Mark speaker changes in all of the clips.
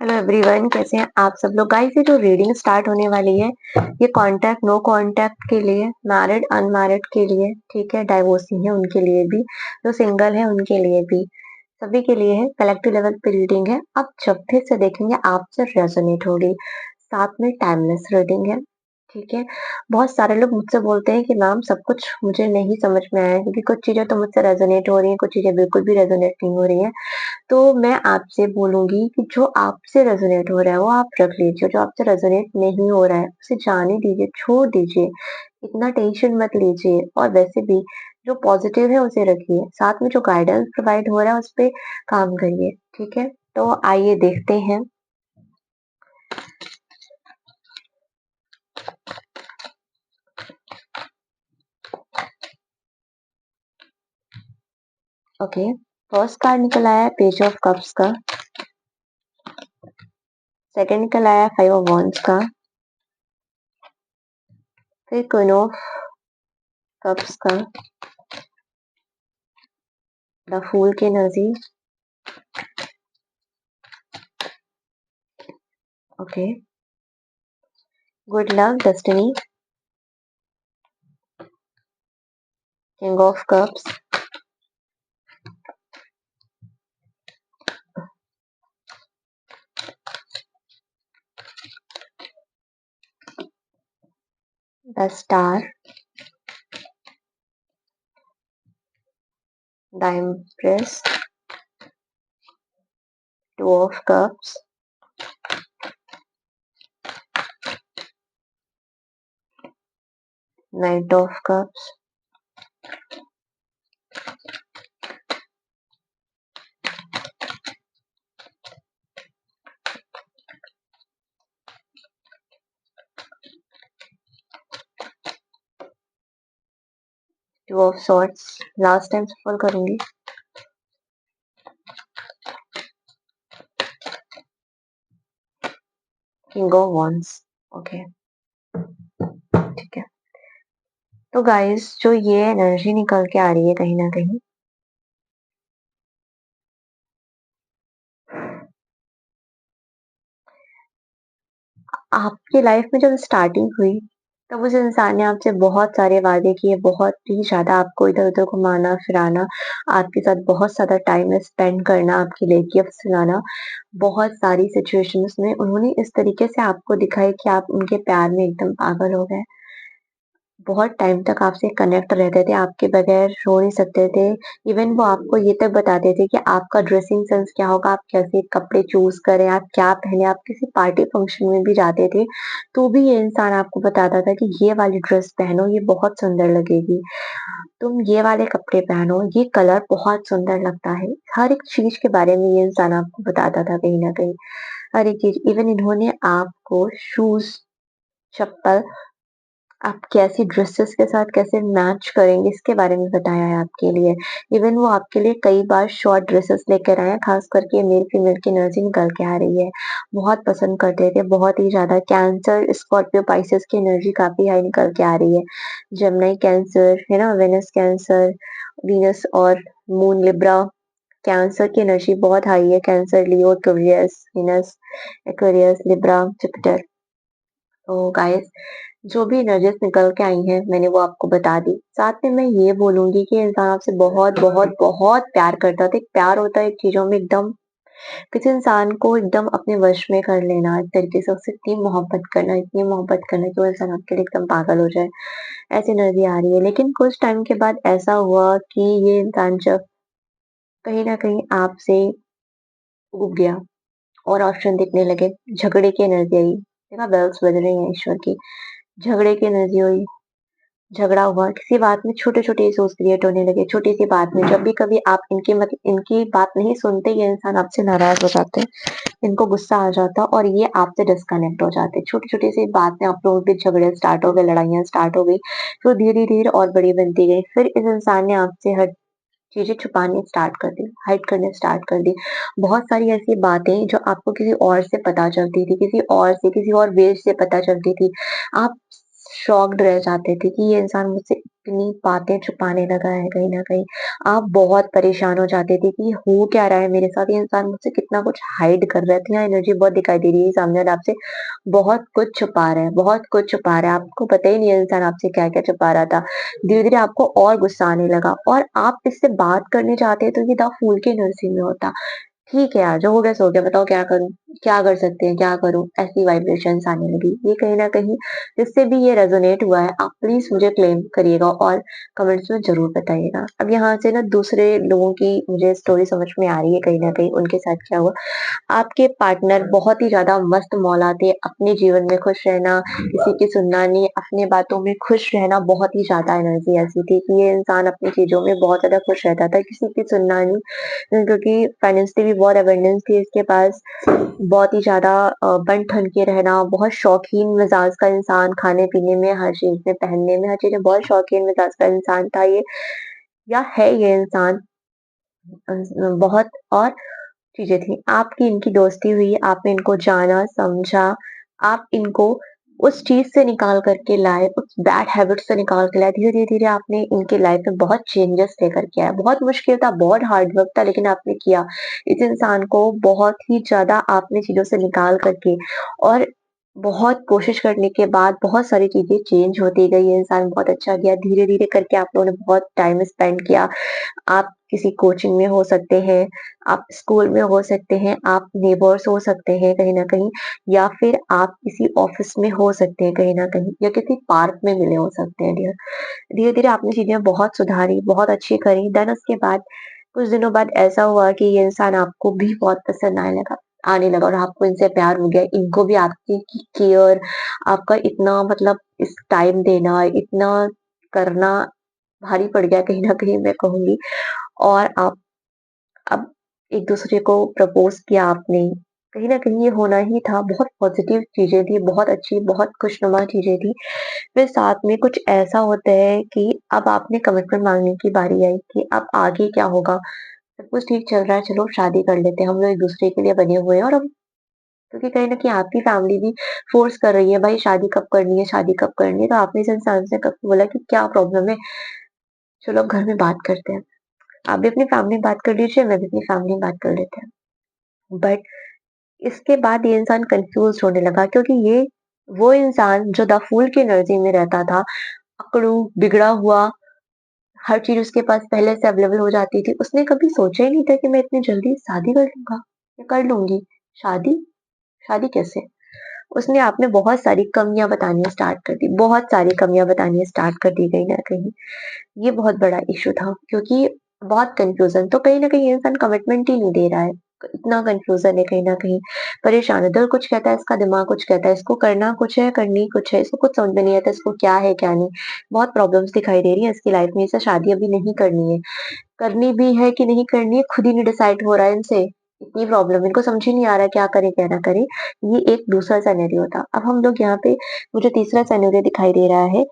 Speaker 1: Hello everyone, कैसे हैं आप सब लोग। गाइस, ये जो रीडिंग स्टार्ट होने वाली है, ये कांटेक्ट नो कांटेक्ट के लिए, मैरिड अनमैरिड के लिए, ठीक है, डाइवोर्सी है उनके लिए भी, जो सिंगल है उनके लिए भी, सभी के लिए है। कलेक्टिव लेवल पे रीडिंग है। आप जब भी से देखेंगे आपसे रेजोनेट होगी। साथ में टाइमलेस रीडिंग है, ठीक है। बहुत सारे लोग मुझसे बोलते हैं कि मैम सब कुछ मुझे नहीं समझ में आया, क्योंकि कुछ चीजें तो मुझसे रेजोनेट हो रही हैं, कुछ चीजें बिल्कुल भी रेजोनेट नहीं हो रही हैं। तो मैं आपसे बोलूँगी कि जो आपसे रेज़ोनेट हो रहा है वो आप रख लीजिए, जो आपसे रेज़ोनेट नहीं हो रहा है उसे जाने दीजिए, छोड़ दीजिए, इतना टेंशन मत लीजिए। और वैसे भी जो पॉज़िटिव है उसे रखिए, साथ में जो गाइडेंस प्रोवाइड हो रहा है उस पे काम करिए, ठीक है? तो आइए देखते हैं। ओके, फर्स्ट कार्ड निकल आया है पेज ऑफ कप्स का, सेकंड निकल आया है 5 ऑफ वांड्स का, फिर क्वीन ऑफ कप्स का, द फूल की energy, okay, good luck destiny, king of cups, the star, the Empress, Two of Cups, Knight of Cups, Two of Swords, last time सफल करूंगी, King of Wands, okay, ठीक है। तो guys, जो ये energy निकल के आ रही है कहीं ना कहीं, आपकी लाइफ में जब स्टार्टिंग हुई तब उस इंसान ने आपसे बहुत सारे वादे किए, बहुत ही ज्यादा आपको इधर उधर घुमाना फिराना, आपके साथ बहुत ज्यादा टाइम स्पेंड करना, आपके लिए गिफ्ट लाना। बहुत सारी सिचुएशंस में उन्होंने इस तरीके से आपको दिखाई कि आप उनके प्यार में एकदम पागल हो गए। बहुत टाइम तक आपसे कनेक्ट रहते थे, आपके बगैर सो नहीं सकते थे। इवन वो आपको ये तक बताते थे कि आपका ड्रेसिंग सेंस क्या होगा, आप कैसे कपड़े चूज करें, आप क्या पहने। आप किसी पार्टी फंक्शन में भी जाते थे तो भी ये इंसान आपको बताता था कि ये वाली ड्रेस पहनो, ये बहुत सुंदर लगेगी, तुम ये वाले कपड़े पहनो, ये कलर बहुत सुंदर लगता है। हर एक चीज के बारे में ये इंसान आपको बताता था कहीं ना कहीं, हर एक चीज। इवन इन्होंने आपको शूज, चप्पल, आप कैसी ड्रेसेस के साथ कैसे मैच करेंगे इसके बारे में बताया है आपके लिए। इवन वो आपके लिए कई बार शॉर्ट ड्रेसेस लेकर आए हैं, खास करके मेल फीमेल की एनर्जी निकल के आ रही है। बहुत पसंद करते थे, बहुत ही ज्यादा। कैंसर, स्कॉर्पियो, पाइसेस की एनर्जी काफी हाई निकल के आ रही है। जमनाई कैंसर है ना, वेनस कैंसर, वीनस और मून लिब्रा, कैंसर की एनर्जी बहुत हाई है। Cancer, Leo, Aquarius, Venus, Aquarius, Libra, Jupiter. तो गाइस, जो भी एनर्जीज निकल के आई हैं मैंने वो आपको बता दी। साथ में मैं ये बोलूंगी कि इंसान आपसे बहुत बहुत बहुत प्यार करता था। एक प्यार होता है एक चीजों में एकदम, किसी इंसान को एकदम अपने वश में कर लेना, एक तरीके से उससे इतनी मोहब्बत करना, इतनी मोहब्बत करना कि वो इंसान आपके लिए एकदम पागल हो जाए, ऐसी एनर्जी आ रही है। लेकिन कुछ टाइम के बाद ऐसा हुआ कि ये इंसान जब कहीं ना कहीं आपसे उब गया और ऑप्शन दिखने लगे, झगड़े की एनर्जी आई। देखा, बेल्स बज रही हैं ईश्वर की। झगड़े की एनर्जी हुई, झगड़ा हुआ, किसी बात में छोटे-छोटे इश्यूज क्रिएट होने लगे, छोटी-सी बात में। जब भी कभी आप इनकी बात नहीं सुनते, ये इंसान आपसे नाराज़ हो जाते हैं, इनको गुस्सा आ जाता और ये आपसे डिस्कनेक्ट हो जाते। छोटी-छोटी सी बात में आप लोगों के झगड़े स्टार्ट हो गए, लड़ाइयाँ स्टार्ट हो गई, फिर धीरे-धीरे और बड़ी बनती गई। फिर इस इंसान ने आपसे हर चीज़ें छुपानी स्टार्ट कर दी, हाइड करने स्टार्ट कर दी। बहुत सारी ऐसी बातें जो आपको किसी और से पता चलती थी, किसी और से, किसी और वे से पता चलती थी। आप शॉक्ड रह जाते थे कि ये इंसान मुझसे अपनी बातें छुपाने लगा है कहीं न कहीं। आप बहुत परेशान हो जाते थे कि हो क्या रहा है मेरे साथ? ये इंसान मुझसे कितना कुछ हाइड कर रहा है। तो यहाँ एनर्जी बहुत दिखाई दे रही है सामने वाला आपसे बहुत कुछ छुपा रहा है, बहुत कुछ छुपा रहा है। आपको पता ही नहीं है इंसान आपसे क्या-क्या छुपा रहा था। धीरे-धीरे आपको और गुस्सा आने लगा और आप इससे बात करने जाते तो ये द फूल की एनर्जी में होता। ठीक है यार, जो हो गया सो गया, बताओ क्या करूँ? क्या कर सकते हैं, क्या करूँ? ऐसी वाइब्रेशंस आने लगी। ये कहीं न कहीं जिससे भी ये रेज़ोनेट हुआ है, आप प्लीज़ मुझे क्लेम करिएगा और कमेंट्स में ज़रूर बताइएगा। अब यहाँ से ना दूसरे लोगों की मुझे स्टोरी समझ में आ रही है कहीं न कहीं उनके साथ क्या हुआ। आपके पार्टनर बहुत ही ज़्यादा मस्त मौला थे, अपने जीवन में खुश रहना, किसी की सुनना नहीं, अपने बातों में खुश रहना, बहुत ही ज़्यादा एनर्जी ऐसी थी कि ये इंसान अपनी चीज़ों में बहुत ज़्यादा खुश रहता था, किसी की सुनना नहीं। क्योंकि फाइनेंशियली भी बहुत अबंडेंस थी इसके पास, बहुत ही ज़्यादा बन-ठन के रहना, बहुत शौकीन मिज़ाज का इंसान, खाने-पीने में, हर चीज़ में, पहनने में, हर चीज़ में बहुत शौकीन मिज़ाज का इंसान था ये या है ये इंसान बहुत और चीज़ें थी। आपकी इनकी दोस्ती हुई, आपने इनको जाना, समझा, आप इनको उस चीज़ से निकाल कर के लाए, उस बैड हैबिट से निकाल के लाए। धीरे-धीरे आपने इनके लाइफ़ में बहुत चेंजेस लेकर के आए। बहुत मुश्किल था, बहुत हार्ड वर्क था लेकिन आपने किया। इस इंसान को बहुत ही ज़्यादा आपने चीज़ों से निकाल कर के और बहुत कोशिश करने के बाद बहुत सारी चीज़ें चेंज होती गई। ये इंसान बहुत अच्छा गया। धीरे-धीरे करके आप लोगों ने बहुत टाइम स्पेंड किया। आप किसी कोचिंग में हो सकते हैं, आप स्कूल में हो सकते हैं, आप नेबर्स हो सकते हैं कहीं न कहीं या फिर आप किसी ऑफ़िस में हो सकते हैं कहीं न कहीं या किसी पार्क में मिले हो सकते हैं डियर। धीरे-धीरे आपने चीज़ें बहुत सुधारी, बहुत अच्छी करी। देन उसके बाद कुछ दिनों बाद ऐसा हुआ कि ये इंसान आपको भी बहुत पसंद आने लगा और आपको इनसे प्यार हो गया। इनको भी आपकी की केयर, आपका इतना मतलब इस टाइम देना, इतना करना भारी पड़ गया कहीं न कहीं मैं कहूँगी। और आप अब एक-दूसरे को प्रपोज़ किया आपने, कहीं न कहीं ये होना ही था, बहुत पॉज़िटिव चीज़ें थी, बहुत अच्छी, बहुत खुशनुमा चीज़ें थी। फिर साथ में कुछ ऐसा होता है कि अब आपने कमिटमेंट माँगने की बारी आई कि अब आगे क्या होगा? सब कुछ ठीक चल रहा है, चलो शादी कर लेते हैं, हम लोग एक-दूसरे के लिए बने हुए हैं और अब क्योंकि कहीं न कहीं आपकी फैमिली भी फ़ोर्स कर रही है, भाई शादी कब करनी है, शादी कब करनी है? तो आपने इस इंसान से कब बोला कि क्या प्रॉब्लम है? चलो अब घर में बात करते हैं। आप भी अपनी फैमिली में बात कर लीजिए, मैं भी अपनी फैमिली में बात कर लेते हैं। बट इसके बाद ये इंसान कन्फ्यूज़्ड होने लगा क्योंकि ये वो इंसान जो द फूल की एनर्जी में रहता था, अकड़ू, बिगड़ा हुआ, हर चीज़ उसके पास पहले से अवेलेबल हो जाती थी। उसने कभी सोचा ही नहीं था कि मैं इतनी जल्दी शादी कर लूँगा या कर लूँगी। शादी? शादी कैसे? उसने आप में बहुत सारी कमियाँ बतानी स्टार्ट कर दी, बहुत सारी कमियाँ बतानी स्टार्ट कर दी कहीं न कहीं। ये बहुत बड़ा इश्यू था क्योंकि बहुत कन्फ्यूज़न तो कहीं न कहीं ये इंसान कमिटमेंट ही नहीं दे रहा है। इतना कन्फ्यूज़न है कहीं न कहीं, परेशान है। दिल कुछ कहता है, इसका दिमाग कुछ कहता है, इसको करना कुछ है, करनी कुछ है, इसको कुछ समझ में नहीं आता इसको क्या है, क्या नहीं। बहुत प्रॉब्लम्स दिखाई दे रही हैं इसकी लाइफ़ में, इसे शादी अभी नहीं करनी है। करनी भी है कि नहीं करनी है, खुद ही नहीं डिसाइड हो रहा है इनसे। इतनी प्रॉब्लम इनको समझ ही नहीं आ रहा क्या करे, क्या ना करे। ये एक दूसरा सिनेरियो था। अब हम लोग यहाँ पे मुझे तीसरा सिनेरियो दिखाई दे रहा है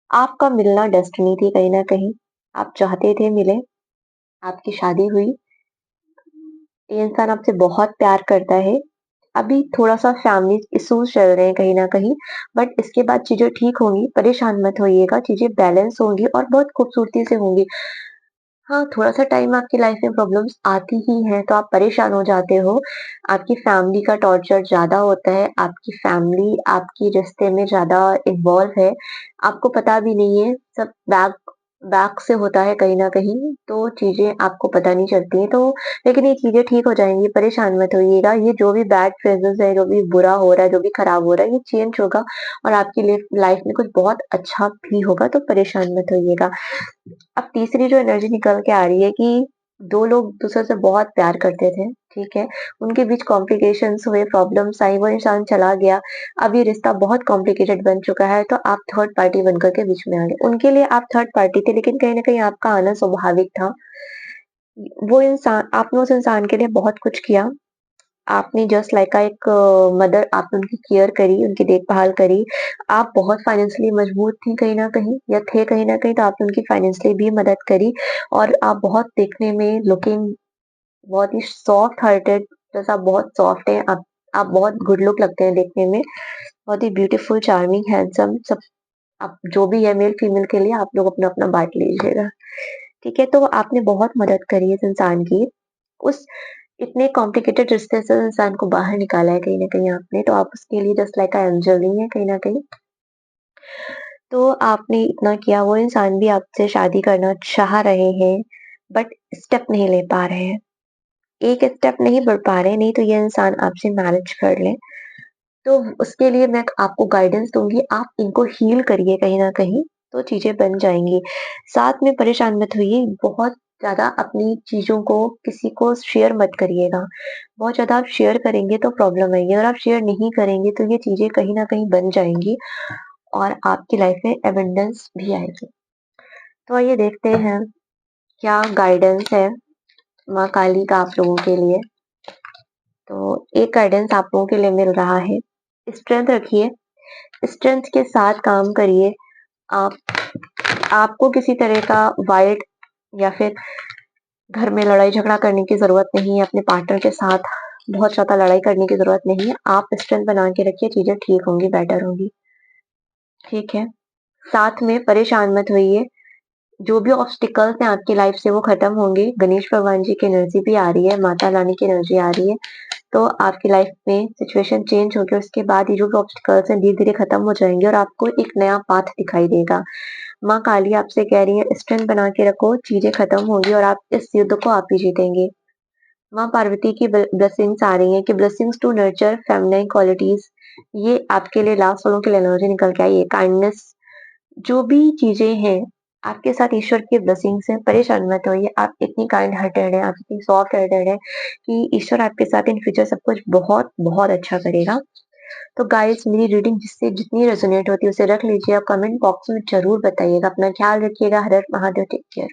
Speaker 1: आपका मिलना डेस्टिनी थी कहीं न कहीं। आप चाहते थे मिले, आपकी शादी हुई, ये इंसान आपसे बहुत प्यार करता है। अभी थोड़ा-सा फैमिली इश्यूज़ चल रहे हैं कहीं न कहीं, बट इसके बाद चीज़ें ठीक होंगी, परेशान मत होइएगा, चीज़ें बैलेंस होंगी और बहुत खूबसूरती से होंगी। हाँ, थोड़ा-सा टाइम आपकी लाइफ़ में प्रॉब्लम्स आती ही हैं, तो आप परेशान हो जाते हो। आपकी फैमिली का टॉर्चर ज़्यादा होता है, आपकी फैमिली आपके रिश्ते में ज़्यादा इन्वॉल्व है। आपको पता भी नहीं है, सब बैक बैक से होता है कहीं न कहीं, तो चीज़ें आपको पता नहीं चलती हैं। तो लेकिन ये चीज़ें ठीक हो जाएँगी, परेशान मत होइएगा। ये जो भी बैड फेजेज़ है, जो भी बुरा हो रहा है, जो भी खराब हो रहा है, ये चेंज होगा और आपकी लाइफ़ में कुछ बहुत अच्छा भी होगा, तो परेशान मत होइएगा। अब तीसरी जो एनर्जी निकल के आ रही है कि 2 लोग दूसरे से बहुत प्यार करते थे, ठीक है? उनके बीच कॉम्प्लिकेशंस हुए, प्रॉब्लम्स आई, वो इंसान चला गया। अब ये रिश्ता बहुत कॉम्प्लिकेटेड बन चुका है, तो आप थर्ड पार्टी बनकर के बीच में आ गए। उनके लिए आप थर्ड पार्टी थे, लेकिन कहीं न कहीं आपका आना स्वाभाविक था। वो इंसान आपने उस इंसान के लिए बहुत कुछ किया। आपने जस्ट लाइक एक मदर आपने उनकी केयर करी, उनकी देखभाल करी। आप बहुत फाइनेंशियली मजबूत थी कहीं न कहीं या थे कहीं न कहीं, तो आपने उनकी फाइनेंशियली भी मदद करी और आप बहुत दिखने में लुकिंग बहुत ही सॉफ्ट हार्टेड प्लस आप बहुत सॉफ्ट हैं। आप बहुत गुड लुक लगते हैं देखने में। बहुत ही ब्यूटीफुल, चार्मिंग, हैंडसम सब अब जो भी है मेल फीमेल के लिए आप लोग अपना-अपना बाँट लीजिएगा। ठीक है? तो आपने बहुत मदद करी है इस इंसान की। उस इतने कॉम्प्लिकेटेड रिश्ते से उस इंसान को बाहर निकाला है कहीं न कहीं आपने, तो आप उसके लिए जस्ट लाइक अ एंजल ही हैं कहीं न कहीं। तो आपने इतना किया, वो इंसान भी आपसे शादी करना चाह रहे हैं, बट स्टेप नहीं ले पा रहे हैं। एक स्टेप नहीं बढ़ पा रहे, नहीं तो ये इंसान आपसे मैरिज कर ले। तो उसके लिए मैं आपको गाइडेंस दूँगी, आप इनको हील करिए कहीं न कहीं, तो चीज़ें बन जाएँगी। साथ में परेशान मत होइए, बहुत ज़्यादा अपनी चीज़ों को किसी को शेयर मत करिएगा। बहुत ज़्यादा आप शेयर करेंगे तो प्रॉब्लम आएगी, अगर आप शेयर नहीं करेंगे तो ये चीज़ें कहीं न कहीं बन जाएँगी और आपकी लाइफ में अबंडेंस भी आएगी। तो आइए देखते हैं, क्या गाइडेंस है माँ काली का आप लोगों के लिए। तो एक गाइडेंस आप लोगों के लिए मिल रहा है, स्ट्रेंथ रखिए, स्ट्रेंथ के साथ काम करिए। आप आपको किसी तरह का वाइल्ड या फिर घर में लड़ाई झगड़ा करने की ज़रूरत नहीं है, अपने पार्टनर के साथ बहुत ज़्यादा लड़ाई करने की ज़रूरत नहीं है। आप स्ट्रेंथ बना के रखिए, चीज़ें ठीक होंगी, बेटर होंगी, ठीक है? साथ में परेशान मत होइए, जो भी ऑब्स्टिकल्स हैं आपकी लाइफ से वो खत्म होंगे। गणेश भगवान जी की एनर्जी भी आ रही है, माता रानी की एनर्जी आ रही है, तो आपकी लाइफ में सिचुएशन चेंज होगी, उसके बाद ये जो भी ऑब्स्टिकल्स हैं धीरे-धीरे खत्म हो जाएँगे और आपको एक नया पाथ दिखाई देगा। माँ काली आपसे कह रही है स्ट्रेंथ बना के रखो, चीज़ें खत्म होंगी और आप इस युद्ध को आप ही जीतेंगे। माँ पार्वती की ब्लेसिंग्स आ रही हैं कि blessings to nurture feminine qualities, ये आपके लिए लास्ट वालों के लिए एनर्जी निकल के आई है। काइंडनेस, जो भी चीज़ें हैं, आपके साथ ईश्वर की ब्लेसिंग्स हैं, परेशान मत होइए। आप इतनी काइंड हार्टेड हैं, आप इतनी सॉफ्ट हार्टेड हैं कि ईश्वर आपके साथ इन फ्यूचर सब कुछ बहुत-बहुत अच्छा करेगा। तो गाइस, मेरी रीडिंग जिससे जितनी रेज़ोनेट होती है उसे रख लीजिए और कमेंट बॉक्स में ज़रूर बताइएगा। अपना ख़्याल रखिएगा। हर हर महादेव, टेक केयर।